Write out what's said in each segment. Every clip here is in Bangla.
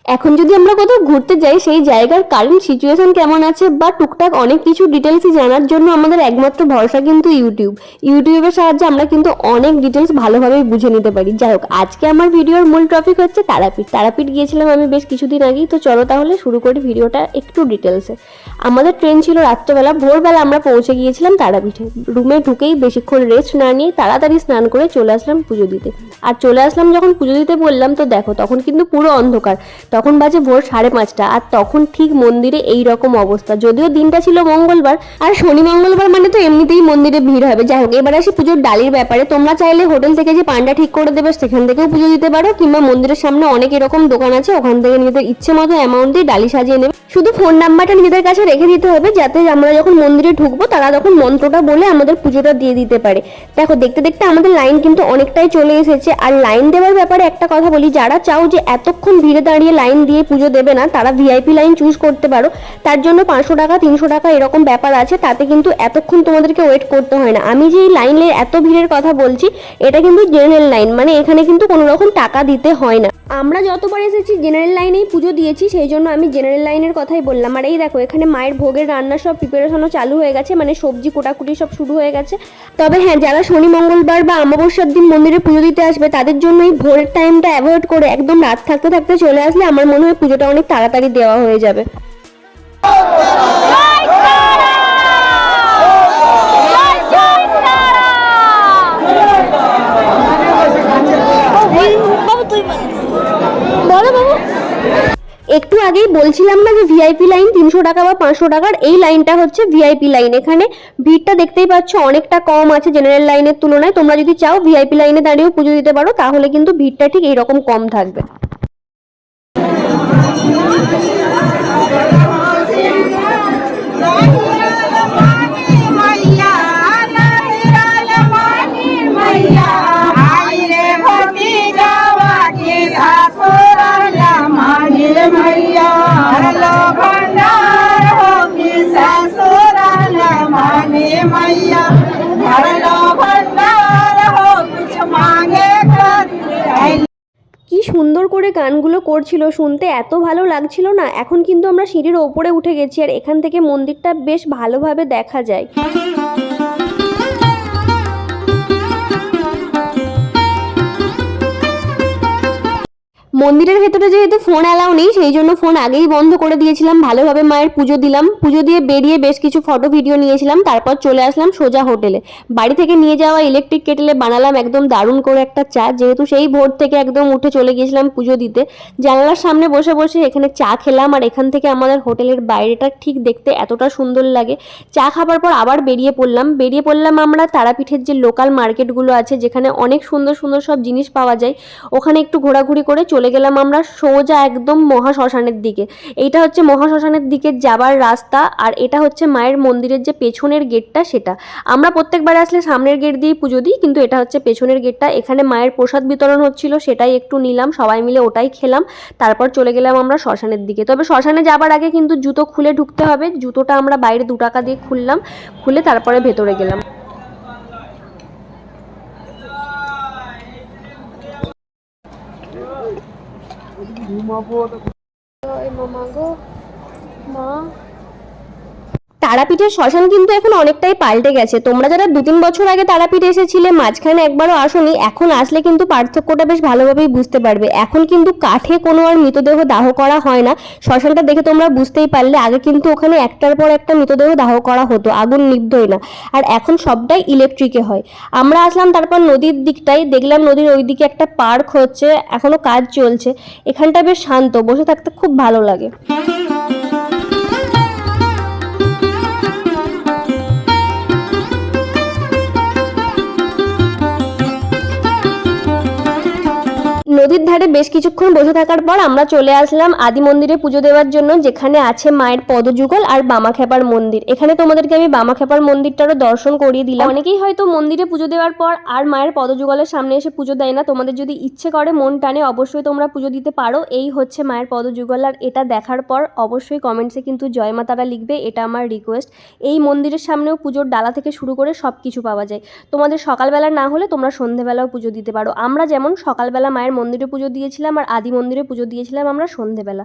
এখন যদি আমরা কোথাও ঘুরতে যাই সেই জায়গার কারেন্ট সিচুয়েশন কেমন আছে বা টুকটাক অনেক কিছু ডিটেলসই জানার জন্য আমাদের একমাত্র ভরসা কিন্তু ইউটিউবের সাহায্যে আমরা কিন্তু অনেক ডিটেলস ভালোভাবে বুঝে নিতে পারি। যাই হোক, আজকে আমার ভিডিওর মূল টপিক হচ্ছে তারাপীঠ গিয়েছিলাম আমি বেশ কিছুদিন আগেই। তো চলো তাহলে শুরু করি ভিডিওটা একটু ডিটেলসে। আমাদের ট্রেন ছিল রাত্রেবেলা, ভোরবেলা আমরা পৌঁছে গিয়েছিলাম তারাপীঠে। রুমে ঢুকেই বেশিক্ষণ রেস্ট না নিয়ে তাড়াতাড়ি স্নান করে চলে আসলাম পুজো দিতে। আর চলে আসলাম যখন পুজো দিতে বললাম, তো দেখো তখন কিন্তু পুরো অন্ধকার। তখন বাজে ভোর 5:30, আর তখন ঠিক মন্দিরে এই রকম অবস্থা। যদিও দিনটা ছিল মঙ্গলবার, আর শনি মঙ্গলবার মানে তো এমনিতেই মন্দিরে ভিড় হবে। যাই হোক, এবার আসি পুজোর ডালির ব্যাপারে। তোমরা চাইলে হোটেল থেকে যে পান্ডা ঠিক করে দেবে সেখান থেকেও পুজো দিতে পারো, কিংবা মন্দিরের সামনে অনেক এরকম দোকান আছে, ওখান থেকে নিজেদের ইচ্ছে মতো অ্যামাউন্ট দিয়ে ডালি সাজিয়ে নেবে। শুধু ফোন নাম্বারটা নিজেদের কাছে রেখে দিতে হবে, যাতে আমরা যখন মন্দিরে ঢুকবো তারা তখন মন্ত্রটা বলে আমাদের পুজোটা দিয়ে দিতে পারে। দেখো দেখতে দেখতে আমাদের লাইন কিন্তু অনেকটাই চলে এসেছে। আর লাইন দেওয়ার ব্যাপারে একটা কথা বলি, যারা চাও যে এতক্ষণ ভিড়ে দাঁড়িয়ে লাইন দিয়ে পুজো দেবে না, তারা ভিআইপি লাইন চুজ করতে পারো। তার জন্য 500 টাকা 300 টাকা এরকম ব্যাপার আছে, তাতে কিন্তু এতক্ষণ তোমাদেরকে ওয়েট করতে হয় না। আমি যে এই লাইনের এত ভিড়ের কথা বলছি, এটা কিন্তু জেনারেল লাইন, মানে এখানে কিন্তু কোনো রকম টাকা দিতে হয় না। আমরা যতবার এসেছি জেনারেল লাইনেই পুজো দিয়েছি, সেই জন্য আমি জেনারেল লাইনের কথাই বললাম। আর এই দেখো এখানে মায়ের ভোগের রান্না সব প্রিপারেশনও চালু হয়ে গেছে, মানে সবজি কোটাকুটি সব শুরু হয়ে গেছে। তবে হ্যাঁ, যারা শনি মঙ্গলবার বা অমাবস্যার দিন মন্দিরে পুজো দিতে আসবে তাদের জন্য এই ভোরের টাইমটা অ্যাভয়েড করে একদম রাত থাকতে থাকতে চলে আসলে আমার মনে হয় পুজোটা অনেক তাড়াতাড়ি দেওয়া হয়ে যাবে। একটু আগেই বলছিলাম না যে ভিআইপি লাইন 300 টাকা বা 500 টাকার, এই লাইনটা হচ্ছে ভিআইপি লাইন। এখানে ভিড়টা দেখতেই পাচ্ছ অনেকটা কম আছে জেনারেল লাইনের তুলনায়। তোমরা যদি চাও ভিআইপি লাইনে দাঁড়িয়েও পুজো দিতে পারো, তাহলে কিন্তু ভিড়টা ঠিক এইরকম কম থাকবে। কি সুন্দর করে গানগুলো করছিল, শুনতে এত ভালো লাগছিল না। এখন কিন্তু আমরা সিঁড়ির ওপরে উঠে গেছি, আর এখান থেকে মন্দিরটা বেশ ভালোভাবে দেখা যায়। মন্দিরের ভেতরে যেহেতু ফোন অ্যালাউ নেই, সেই জন্য ফোন আগেই বন্ধ করে দিয়েছিলাম। ভালোভাবে মায়ের পুজো দিলাম, পুজো দিয়ে বেরিয়ে বেশ কিছু ফটো ভিডিও নিয়েছিলাম। তারপর চলে আসলাম সোজা হোটেলে। বাড়ি থেকে নিয়ে যাওয়া ইলেকট্রিক কেটেলে বানালাম একদম দারুণ করে একটা চা, যেহেতু সেই ভোর থেকে একদম উঠে চলে গিয়েছিলাম পুজো দিতে। জানালার সামনে বসে বসে এখানে চা খেলাম, আর এখান থেকে আমাদের হোটেলের বাইরেটা ঠিক দেখতে এতটা সুন্দর লাগে। চা খাবার পর আবার বেরিয়ে পড়লাম আমরা তারাপীঠের যে লোকাল মার্কেটগুলো আছে, যেখানে অনেক সুন্দর সুন্দর সব জিনিস পাওয়া যায়, ওখানে একটু ঘোরাঘুরি করে চলে গেলাম আমরা সোজা একদম মহাশ্মশানের দিকে। এইটা হচ্ছে মহাশ্মশানের দিকে যাবার রাস্তা, আর এটা হচ্ছে মায়ের মন্দিরের যে পেছনের গেটটা সেটা। আমরা প্রত্যেকবার আসলে সামনের গেট দিয়েই পুজো দিই, কিন্তু এটা হচ্ছে পেছনের গেটটা। এখানে মায়ের প্রসাদ বিতরণ হচ্ছিল, সেটাই একটু নিলাম, সবাই মিলে ওটাই খেলাম। তারপর চলে গেলাম আমরা শ্মশানের দিকে। তবে শ্মশানে যাবার আগে কিন্তু জুতো খুলে ঢুকতে হবে। জুতোটা আমরা বাইরে 2 টাকা দিয়ে খুললাম, খুলে তারপরে ভেতরে গেলাম। তারাপীঠের শ্মশান কিন্তু এখন অনেকটাই পাল্টে গেছে। তোমরা যারা 2-3 বছর আগে তারাপীঠ এসেছিলে, মাঝখানে একবারও আসোনি, এখন আসলে কিন্তু পার্থক্যটা বেশ ভালোভাবেই বুঝতে পারবে। এখন কিন্তু কাঠে কোনো আর মৃতদেহ দাহ করা হয় না। শ্মশানটা দেখে তোমরা বুঝতেই পারলে, আগে কিন্তু ওখানে একটার পর একটা মৃতদেহ দাহ করা হতো, আগুন নিভতোই না। আর এখন সবটাই ইলেকট্রিকে হয়। আমরা আসলাম তারপর নদীর দিকটাই, দেখলাম নদীর ওই দিকে একটা পার্ক হচ্ছে, এখনো কাজ চলছে। এখানটা বেশ শান্ত, বসে থাকতে খুব ভালো লাগে। নদীর ধারে বেশ কিছুক্ষণ বসে থাকার পর আমরা চলে আসলাম আদি মন্দিরে পুজো দেওয়ার জন্য, যেখানে আছে মায়ের পদযুগল আর বামাখ্যাপার মন্দির। এখানে তোমাদেরকে আমি বামাখ্যাপার মন্দিরটারও দর্শন করিয়ে দিলাম। অনেকেই হয়তো মন্দিরে পুজো দেওয়ার পর আর মায়ের পদযুগলের সামনে এসে পুজো দেয় না। তোমাদের যদি ইচ্ছে করে, মন টানে, অবশ্যই তোমরা পুজো দিতে পারো। এই হচ্ছে মায়ের পদযুগল, আর এটা দেখার পর অবশ্যই কমেন্টসে কিন্তু জয় মা তারা লিখবে, এটা আমার রিকোয়েস্ট। এই মন্দিরের সামনেও পুজোর ডালা থেকে শুরু করে সব কিছু পাওয়া যায়। তোমাদের সকালবেলা না হলে তোমরা সন্ধেবেলাও পুজো দিতে পারো। আমরা যেমন সকালবেলা মায়ের মন্দিরে পুজো দিয়েছিলাম আর আদি মন্দিরে পুজো দিয়েছিলাম আমরা সন্ধেবেলা।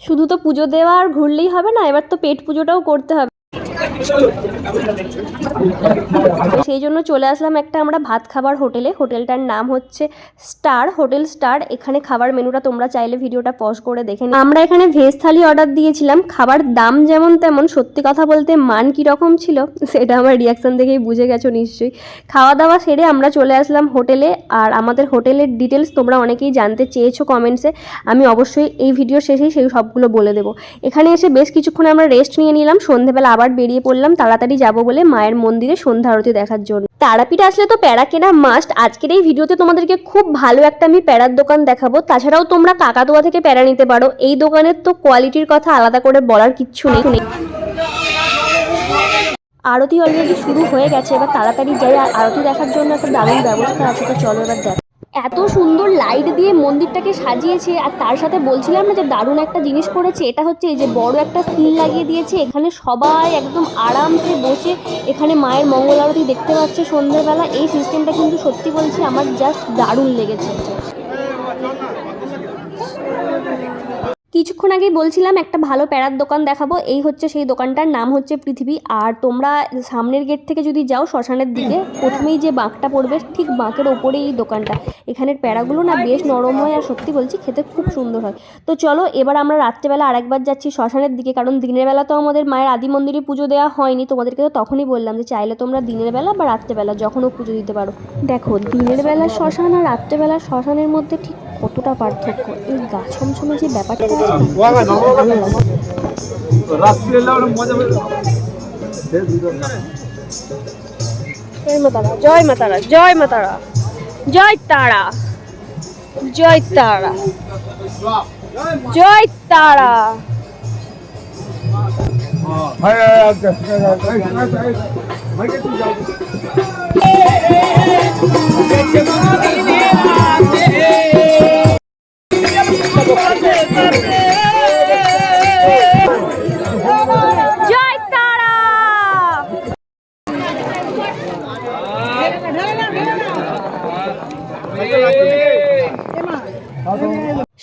শুধু তো পুজো দেওয়া আর ঘুরলেই হবে না, এবার তো পেট পুজোটাও করতে হবে। সেই জন্য চলে আসলাম একটা আমরা ভাত খাবার হোটেলে। হোটেলটার নাম হচ্ছে স্টার, হোটেল স্টার। এখানে খাবার মেনুটা তোমরা চাইলে ভিডিওটা পজ করে দেখে নিও। আমরা এখানে ভেজ থালি অর্ডার দিয়েছিলাম। খাবার দাম যেমন তেমন, সত্যি কথা বলতে মান কীরকম ছিল সেটা আমার রিয়াকশান দেখেই বুঝে গেছো নিশ্চয়ই। খাওয়া দাওয়া সেরে আমরা চলে আসলাম হোটেলে। আর আমাদের হোটেলের ডিটেলস তোমরা অনেকেই জানতে চেয়েছো কমেন্টসে, আমি অবশ্যই এই ভিডিওর শেষেই সেই সবগুলো বলে দেবো। এখানে এসে বেশ কিছুক্ষণ আমরা রেস্ট নিয়ে নিলাম। সন্ধ্যেবেলা আবার বেরিয়ে পড়লাম তাড়াতাড়ি যাবো বলে মায়ের মন্দিরে সন্ধ্যা আরতি দেখার জন্য। তারাপীঠ আসলে তো প্যাড়া কেনা মাস্ট। আজকের এই ভিডিওতে তোমাদেরকে খুব ভালো একটা আমি প্যাড়ার দোকান দেখাবো। তাছাড়াও তোমরা কাকাতুয়া থেকে প্যাড়া নিতে পারো। এই দোকানের তো কোয়ালিটির কথা আলাদা করে বলার কিচ্ছু নেই। আরতি অলরেডি শুরু হয়ে গেছে, এবার তাড়াতাড়ি যাই। আর আরতি দেখার জন্য একটা দারুণ ব্যবস্থা আছে, তো চলো এবার দেখ। এত সুন্দর লাইট দিয়ে মন্দিরটাকে সাজিয়েছে। আর তার সাথে বলছিলাম না যে দারুণ একটা জিনিস করেছে, এটা হচ্ছে এই যে বড় একটা স্ক্রিন লাগিয়ে দিয়েছে। এখানে সবাই একদম আরামসে বসে এখানে মায়ের মঙ্গল আরতি দেখতে পাচ্ছে সন্ধ্যেবেলা। এই সিস্টেমটা কিন্তু সত্যি বলছি আমার জাস্ট দারুণ লেগেছে। কিছুক্ষণ আগেই বলছিলাম একটা ভালো প্যারার দোকান দেখাবো। এই হচ্ছে সেই দোকানটার নাম হচ্ছে পৃথিবী। আর তোমরা সামনের গেট থেকে যদি যাও শ্মশানের দিকে, প্রথমেই যে বাঁকটা পড়বে ঠিক বাঁকের ওপরেই এই দোকানটা। এখানের প্যারাগুলো না বেশ নরম হয় আর সত্যি বলছি খেতে খুব সুন্দর হয়। তো চলো এবার আমরা রাত্রেবেলা আরেকবার যাচ্ছি শ্মশানের দিকে, কারণ দিনের বেলা তো আমাদের মায়ের আদি মন্দিরে পুজো দেওয়া হয়নি। তোমাদেরকে তো তখনই বললাম যে চাইলে তোমরা দিনের বেলা বা রাত্রেবেলা যখনও পুজো দিতে পারো। দেখো দিনের বেলার শ্মশান আর রাত্রেবেলার শ্মশানের মধ্যে ঠিক কতটা পার্থক্য। এই গা ছমছমে যে ব্যাপারটা আছে জয় মা তারা, জয় মা তারা, জয় তারা, জয় তারা, জয় তারা।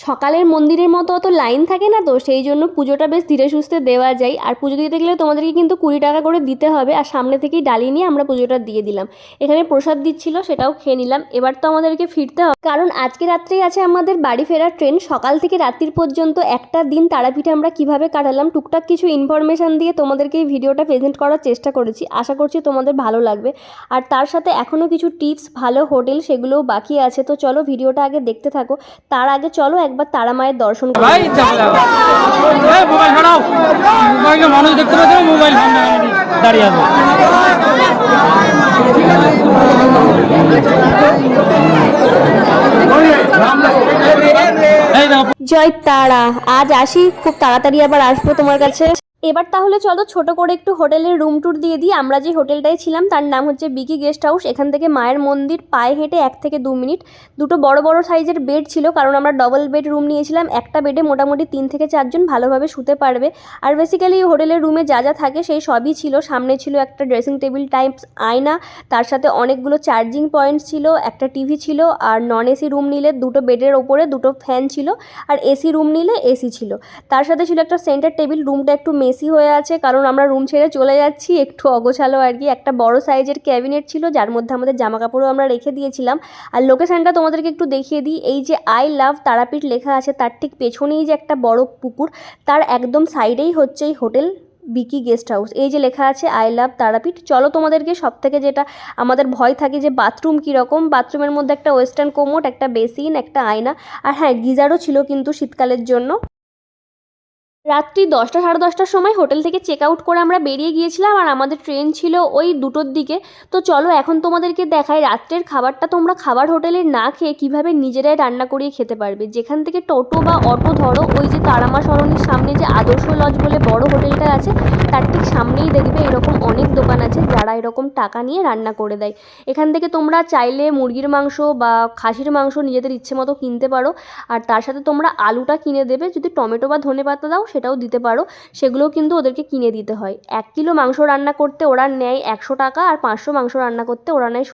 সকালের মন্দিরের মতো অত লাইন থাকে না, তো সেই জন্য পুজোটা বেশ ধীরে সুস্থে দেওয়া যায়। আর পুজো দিতে গেলে তোমাদেরকে কিন্তু 20 টাকা করে দিতে হবে। আর সামনে থেকেই ডালি নিয়ে আমরা পুজোটা দিয়ে দিলাম। এখানে প্রসাদ দিচ্ছিল, সেটাও খেয়ে নিলাম। এবার তো আমাদেরকে ফিরতে হবে, কারণ আজকে রাত্রেই আছে আমাদের বাড়ি ফেরার ট্রেন। সকাল থেকে রাত্রির পর্যন্ত একটা দিন তারাপীঠে আমরা কিভাবে কাটালাম টুকটাক কিছু ইনফরমেশান দিয়ে তোমাদেরকে এই ভিডিওটা প্রেজেন্ট করার চেষ্টা করেছি। আশা করছি তোমাদের ভালো লাগবে। আর তার সাথে এখনও কিছু টিপস, ভালো হোটেল, সেগুলোও বাকি আছে। তো চলো ভিডিওটা আগে দেখতে থাকো। তার আগে চলো একবার তারা মায়ের দর্শন করি। মানুষ দেখতে পাচ্ছে, মোবাইল দাঁড়িয়ে আছে। জয় তারা, আজ আসি, খুব তাড়াতাড়ি আবার আসবো তোমার কাছে। এবার তাহলে চলো ছোট করে একটু হোটেলের রুম ট্যুর দিয়ে দিই। আমরা যে হোটেলটায় ছিলাম তার নাম হচ্ছে বিকি গেস্ট হাউস। এখান থেকে মায়ের মন্দির পায়ে হেঁটে 1 থেকে 2 মিনিট। দুটো বড় বড় সাইজের বেড ছিল, কারণ আমরা ডবল বেড রুম নিয়েছিলাম। একটা বেডে মোটামুটি 3 থেকে 4 জন ভালোভাবে শুতে পারবে। আর বেসিক্যালি হোটেলের রুমে যা যা থাকে সেই সবই ছিল। সামনে ছিল একটা ড্রেসিং টেবিল টাইপস আয়না, তার সাথে অনেকগুলো চার্জিং পয়েন্ট ছিল, একটা টিভি ছিল। আর নন এসি রুম নিলে দুটো বেডের ওপরে দুটো ফ্যান ছিল, আর এসি রুম নিলে এসি ছিল। তার সাথে ছিল একটা সেন্টার টেবিল। রুমটা একটু মেসি হয়ে আছে, কারণ আমরা রুম ছেড়ে চলে যাচ্ছি, একটু অগোছালো আর কি। একটা বড় সাইজের ক্যাবিনেট ছিল, যার মধ্যে আমাদের জামা কাপড়ও আমরা রেখে দিয়েছিলাম। আর লোকেশনটা তোমাদেরকে একটু দেখিয়ে দিই। এই যে আই লাভ তারাপীঠ লেখা আছে, তার ঠিক পেছনেই যে একটা বড় পুকুর, তার একদম সাইডেই হচ্ছে এই হোটেল বিকি গেস্ট হাউস। এই যে লেখা আছে আই লাভ তারাপীঠ। চলো তোমাদেরকে সব থেকে যেটা আমাদের ভয় থাকে যে বাথরুম কীরকম, বাথরুমের মধ্যে একটা ওয়েস্টার্ন কোমোড, একটা বেসিন, একটা আয়না, আর হ্যাঁ গিজারও ছিল কিন্তু শীতকালের জন্য। রাত্রি 10টা সাড়ে 10টার সময় হোটেল থেকে চেক আউট করে আমরা বেরিয়ে গিয়েছিলাম, আর আমাদের ট্রেন ছিল ওই 2টোর দিকে। তো চলো এখন তোমাদেরকে দেখাই রাত্রের খাবারটা তোমরা খাবার হোটেলে না খেয়ে কীভাবে নিজেরাই রান্না করিয়ে খেতে পারবে। যেখান থেকে টোটো বা অটো ধরো, ওই যে তারামা সরণির সামনে যে আদর্শ লজ বলে বড় হোটেলটা আছে, তার ঠিক সামনেই দেখবে এরকম অনেক দোকান আছে যারা এরকম টাকা নিয়ে রান্না করে দেয়। এখান থেকে তোমরা চাইলে মুরগির মাংস বা খাসির মাংস নিজেদের ইচ্ছে মতো কিনতে পারো, আর তার সাথে তোমরা আলুটা কিনে দেবে, যদি টমেটো বা ধনেপাতা দাও সেটাও দিতে পারো, সেগুলোও কিন্তু ওদেরকে কিনে দিতে হয়। 1 কিলো মাংস রান্না করতে ওরা নেয় 100 টাকা, আর 500 মাংস রান্না করতে ওরা নেয়